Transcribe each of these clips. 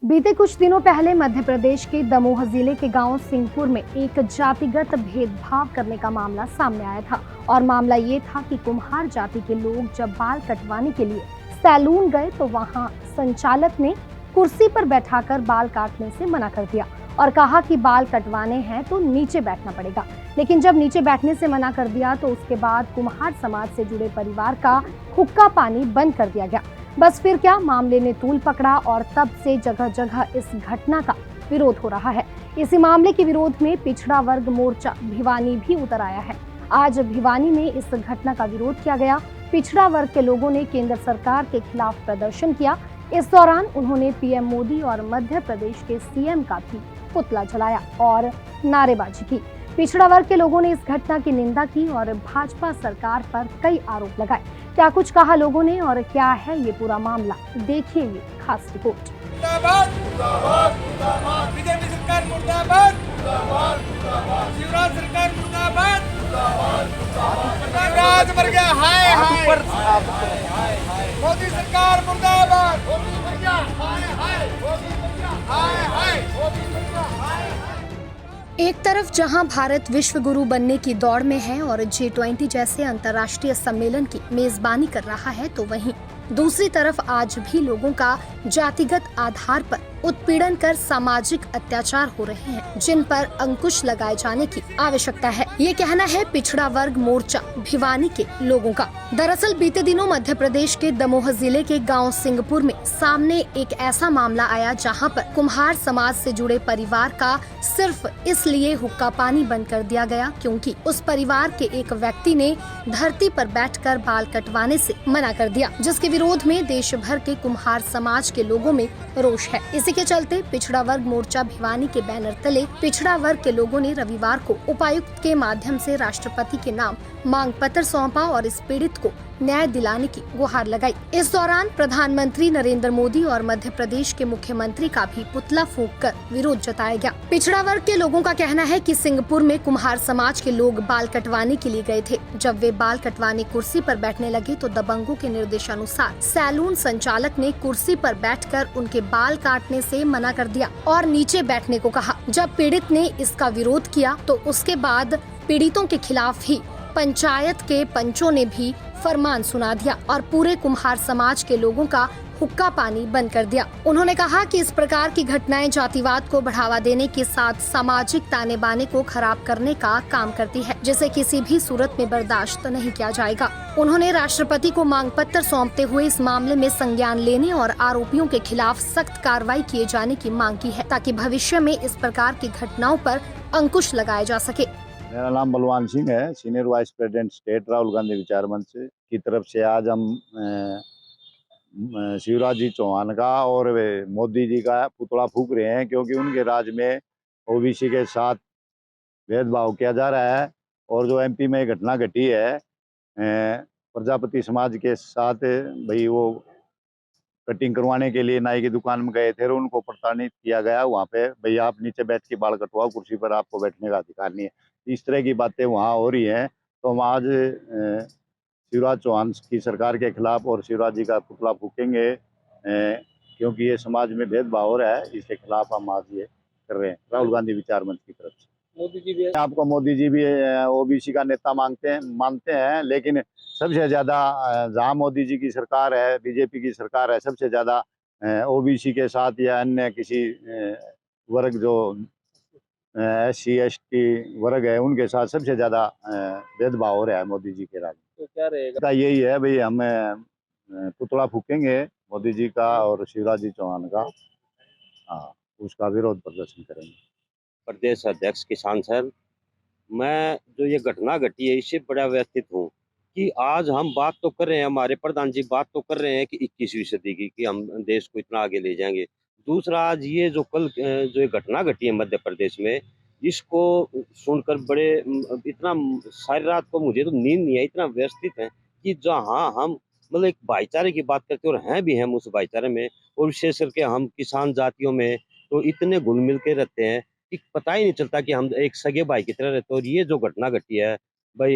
बीते कुछ दिनों पहले मध्य प्रदेश के दमोह जिले के गांव सिंहपुर में एक जातिगत भेदभाव करने का मामला सामने आया था। और मामला ये था कि कुम्हार जाति के लोग जब बाल कटवाने के लिए सैलून गए तो वहां संचालक ने कुर्सी पर बैठाकर बाल काटने से मना कर दिया और कहा कि बाल कटवाने हैं तो नीचे बैठना पड़ेगा। लेकिन जब नीचे बैठने से मना कर दिया तो उसके बाद कुम्हार समाज से जुड़े परिवार का हुक्का पानी बंद कर दिया गया। बस फिर क्या, मामले ने तूल पकड़ा और तब से जगह जगह इस घटना का विरोध हो रहा है। इसी मामले के विरोध में पिछड़ा वर्ग मोर्चा भिवानी भी उतर आया है। आज भिवानी में इस घटना का विरोध किया गया। पिछड़ा वर्ग के लोगों ने केंद्र सरकार के खिलाफ प्रदर्शन किया। इस दौरान उन्होंने पीएम मोदी और मध्य प्रदेश के सीएम का भी पुतला जलाया और नारेबाजी की। पिछड़ा वर्ग के लोगों ने इस घटना की निंदा की और भाजपा सरकार पर कई आरोप लगाए। क्या कुछ कहा लोगों ने और क्या है ये पूरा मामला, देखिए ये खास रिपोर्ट। मुर्दाबाद मुर्दाबाद मुर्दाबाद बीजेपी सरकार मुर्दाबाद मुर्दाबाद मुर्दाबाद शिवराज सरकार मुर्दाबाद मुर्दाबाद मुर्दाबाद राज मर गया हाय हाय मोदी सरकार मुर्दाबाद मोदी मर गया हाय हाय मोदी मर गया हाय हाय मोदी मर गया हाय हाय। एक तरफ जहां भारत विश्व गुरु बनने की दौड़ में है और G20 जैसे अंतर्राष्ट्रीय सम्मेलन की मेजबानी कर रहा है, तो वहीं दूसरी तरफ आज भी लोगों का जातिगत आधार पर उत्पीड़न कर सामाजिक अत्याचार हो रहे हैं, जिन पर अंकुश लगाए जाने की आवश्यकता है। ये कहना है पिछड़ा वर्ग मोर्चा भिवानी के लोगों का। दरअसल बीते दिनों मध्य प्रदेश के दमोह जिले के गांव सिंहपुर में सामने एक ऐसा मामला आया जहां पर कुम्हार समाज से जुड़े परिवार का सिर्फ इसलिए हुक्का पानी बंद कर दिया गया क्योंकि उस परिवार के एक व्यक्ति ने धरती पर बैठकर बाल कटवाने से मना कर दिया, जिसके विरोध में देश भर के कुम्हार समाज के लोगों में रोष है। इसी के चलते पिछड़ा वर्ग मोर्चा भिवानी के बैनर तले पिछड़ा वर्ग के लोगों ने रविवार को उपायुक्त के माध्यम से राष्ट्रपति के नाम मांग पत्र सौंपा और इस पीड़ित को न्याय दिलाने की गुहार लगाई। इस दौरान प्रधानमंत्री नरेंद्र मोदी और मध्य प्रदेश के मुख्यमंत्री का भी पुतला फूंककर विरोध जताया गया। पिछड़ा वर्ग के लोगों का कहना है कि सिंहपुर में कुम्हार समाज के लोग बाल कटवाने के लिए गए थे। जब वे बाल कटवाने कुर्सी पर बैठने लगे तो दबंगों के निर्देशानुसार सैलून संचालक ने कुर्सी पर बैठकर उनके बाल काटने से मना कर दिया और नीचे बैठने को कहा। जब पीड़ित ने इसका विरोध किया तो उसके बाद पीड़ितों के खिलाफ ही पंचायत के पंचों ने भी फरमान सुना दिया और पूरे कुम्हार समाज के लोगों का हुक्का पानी बंद कर दिया। उन्होंने कहा कि इस प्रकार की घटनाएं जातिवाद को बढ़ावा देने के साथ सामाजिक ताने बाने को खराब करने का काम करती है, जिसे किसी भी सूरत में बर्दाश्त नहीं किया जाएगा। उन्होंने राष्ट्रपति को मांग पत्र सौंपते हुए इस मामले में संज्ञान लेने और आरोपियों के खिलाफ सख्त कार्रवाई किए जाने की मांग की है, ताकि भविष्य में इस प्रकार की घटनाओं पर अंकुश लगाया जा सके। मेरा नाम बलवान सिंह है, senior vice president state Rahul Gandhi विचार मंच की तरफ से आज हम शिवराज जी चौहान का और मोदी जी का पुतला फूंक रहे हैं, क्योंकि उनके राज में ओबीसी के साथ भेदभाव किया जा रहा है। और जो एमपी में घटना घटी है प्रजापति समाज के साथ, भाई वो कटिंग करवाने के लिए नाई की दुकान में गए थे और उनको प्रताड़ित किया गया। वहाँ पे भैया आप नीचे बैठ के बाल कटवाओ, कुर्सी पर आपको बैठने का अधिकार नहीं है। इस तरह की बातें वहाँ हो रही हैं। तो हम आज शिवराज चौहान की सरकार के खिलाफ और शिवराज जी का पुतला फूकेंगे, क्योंकि ये समाज में भेदभाव हो रहा है। इसके खिलाफ हम आज ये कर रहे हैं राहुल गांधी विचार मंच की तरफ से। मोदी जी भी आपको मोदी जी भी ओबीसी का नेता मानते हैं, लेकिन सबसे ज्यादा जहाँ मोदी जी की सरकार है, बीजेपी की सरकार है, सबसे ज्यादा ओबीसी के साथ या अन्य किसी वर्ग जो SC ST वर्ग है उनके साथ सबसे ज्यादा भेदभाव हो रहा है मोदी जी के राज में। तो क्या रहेगा? तो यही है भाई, हम पुतला फूकेंगे मोदी जी का और शिवराज जी चौहान का, हाँ, उसका विरोध प्रदर्शन करेंगे। प्रदेश अध्यक्ष किसान सर, मैं जो ये घटना घटी है इससे बड़ा व्यथित हूँ कि आज हम बात तो कर रहे हैं, हमारे प्रधान जी बात तो कर रहे हैं कि 21वीं सदी की, कि हम देश को इतना आगे ले जाएंगे। दूसरा, आज ये जो कल जो ये घटना घटी है मध्य प्रदेश में, इसको सुनकर बड़े इतना सारी रात को मुझे तो नींद नहीं आई, इतना व्यवस्थित है कि जहाँ हम मतलब एक भाईचारे की बात करते हैं और हैं भी हम उस भाईचारे में, और विशेष करके हम किसान जातियों में तो इतने घुल मिल के रहते हैं कि पता ही नहीं चलता कि हम एक सगे भाई की तरह रहते हैं। और ये जो घटना घटी है भाई,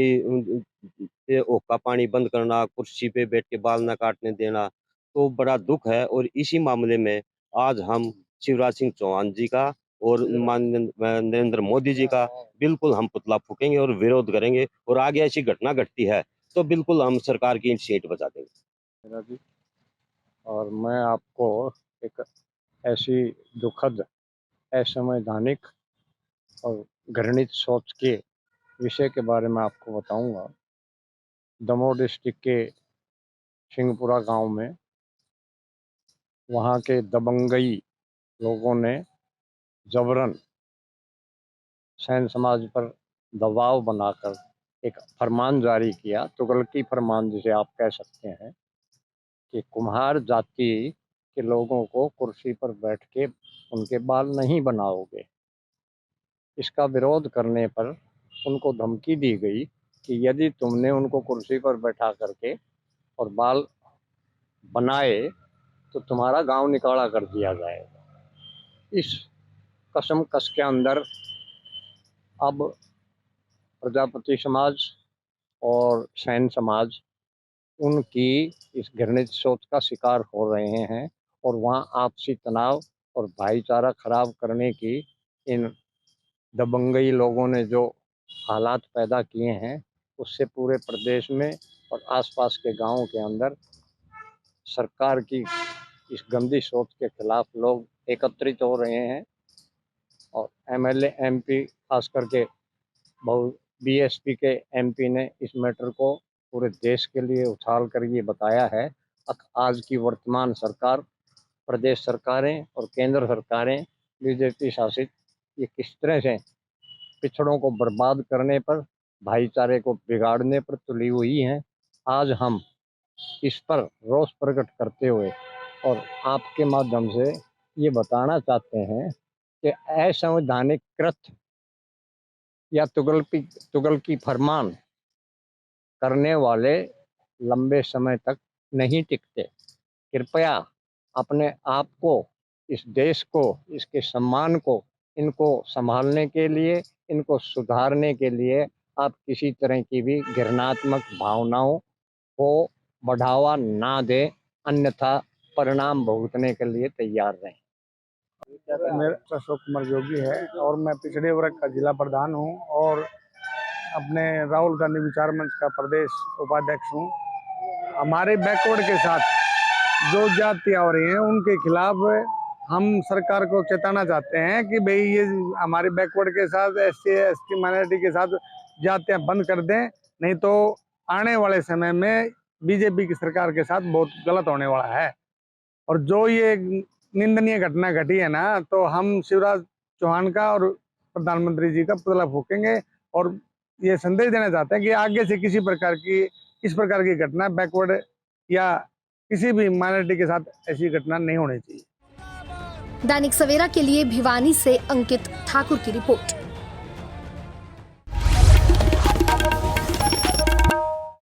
ये हुक्का पानी बंद करना, कुर्सी पे बैठ के बाल ना काटने देना, तो बड़ा दुख है। और इसी मामले में आज हम शिवराज सिंह चौहान जी का और माननीय नरेंद्र मोदी जी का बिल्कुल हम पुतला फूकेंगे और विरोध करेंगे। और आगे ऐसी घटना घटती है तो बिल्कुल हम सरकार की सीट बचा देंगे। मेरा भी। और मैं आपको एक ऐसी दुखद, असंवैधानिक और घृणित सोच के विषय के बारे में आपको बताऊंगा। दमोह डिस्ट्रिक्ट के सिंहपुरा गांव में वहां के दबंगई लोगों ने जबरन सैन समाज पर दबाव बनाकर एक फरमान जारी किया, तुगलकी फरमान जिसे आप कह सकते हैं, कि कुम्हार जाति के लोगों को कुर्सी पर बैठ के उनके बाल नहीं बनाओगे। इसका विरोध करने पर उनको धमकी दी गई कि यदि तुमने उनको कुर्सी पर बैठा करके और बाल बनाए तो तुम्हारा गांव निकाला कर दिया जाएगा। इस कसमकस के अंदर अब प्रजापति समाज और सैन समाज उनकी इस घृणित सोच का शिकार हो रहे हैं और वहाँ आपसी तनाव और भाईचारा खराब करने की इन दबंगई लोगों ने जो हालात पैदा किए हैं, उससे पूरे प्रदेश में और आसपास के गांवों के अंदर सरकार की इस गंदी सोच के खिलाफ लोग एकत्रित हो रहे हैं। और एमएलए एमपी खास करके बीएसपी के एमपी ने इस मैटर को पूरे देश के लिए उछाल कर ये बताया है आज की वर्तमान सरकार, प्रदेश सरकारें और केंद्र सरकारें बीजेपी शासित ये किस तरह से पिछड़ों को बर्बाद करने पर, भाईचारे को बिगाड़ने पर तुली हुई हैं। आज हम इस पर रोष प्रकट करते हुए और आपके माध्यम से ये बताना चाहते हैं कि असंवैधानिक कृत्य या तुगलकी फरमान करने वाले लंबे समय तक नहीं टिकते। कृपया अपने आप को, इस देश को, इसके सम्मान को, इनको संभालने के लिए, इनको सुधारने के लिए आप किसी तरह की भी घृणात्मक भावनाओं को बढ़ावा ना दें, अन्यथा परिणाम भुगतने के लिए तैयार रहें। मेरा अशोक कुमार जोगी है और मैं पिछड़े वर्ग का जिला प्रधान हूं और अपने राहुल गांधी विचार मंच का प्रदेश उपाध्यक्ष हूं। हमारे बैकवर्ड के साथ जो जातियां हो रही हैं उनके खिलाफ हम सरकार को चेताना चाहते हैं कि भाई ये हमारे बैकवर्ड के साथ एससी एसटी माइनॉरिटी के साथ जातियां बंद कर दें, नहीं तो आने वाले समय में बीजेपी की सरकार के साथ बहुत गलत होने वाला है। और जो ये निंदनीय घटना घटी है ना, तो हम शिवराज चौहान का और प्रधानमंत्री जी का पुतला फूकेंगे और ये संदेश देना चाहते हैं कि आगे से किसी प्रकार की इस प्रकार की घटना बैकवर्ड या किसी भी माइनॉरिटी के साथ ऐसी घटना नहीं होनी चाहिए। दैनिक सवेरा के लिए भिवानी से अंकित ठाकुर की रिपोर्ट।